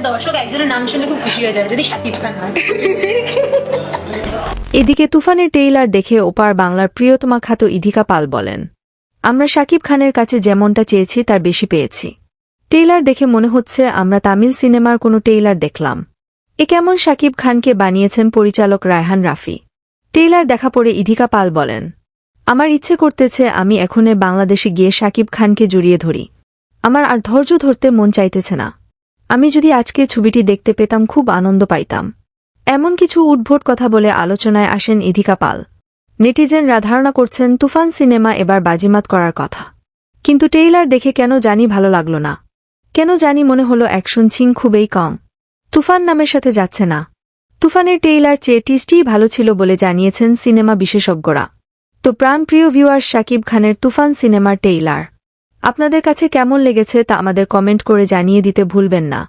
দর্শক একজনের নাম শুনলে খুব খুশি হয়ে যাবে, যদি শাকিব খান হয়। এদিকে তুফানের ট্রেইলার দেখে ওপার বাংলার প্রিয়তমা খ্যাত ইধিকা পাল বলেন, আমরা শাকিব খানের কাছে যেমনটা চেয়েছি তার বেশি পেয়েছি। ট্রেইলার দেখে মনে হচ্ছে আমরা তামিল সিনেমার কোনো ট্রেইলার দেখলাম। এ কেমন শাকিব খানকে বানিয়েছেন পরিচালক রায়হান রাফি। ট্রেইলার দেখা পড়ে ইধিকা পাল বলেন, আমার ইচ্ছে করতেছে আমি এখনে বাংলাদেশে গিয়ে শাকিব খানকে জড়িয়ে ধরি। আমার আর ধৈর্য ধরতে মন চাইতেছে না। আমি যদি আজকে ছবিটি দেখতে পেতাম খুব আনন্দ পাইতাম। এমন কিছু উদ্ভট কথা বলে আলোচনায় আসেন ইধিকা পাল। নেটিজেনরা ধারণা করছেন তুফান সিনেমা এবার বাজিমাত করার কথা। কিন্তু ট্রেইলার দেখে কেন জানি ভালো লাগল না। কেন জানি মনে হলো অ্যাকশন সিন খুবই কম। তুফান নামের সাথে যাচ্ছে না। তুফানের ট্রেইলার চেয়ে টিজটিই ভালো ছিল বলে জানিয়েছেন সিনেমা বিশেষজ্ঞরা। তো প্রাণপ্রিয় ভিউয়ার শাকিব খানের তুফান সিনেমার ট্রেইলার আপনাদের কাছে কেমন লেগেছে তা আমাদের কমেন্ট করে জানিয়ে দিতে ভুলবেন না।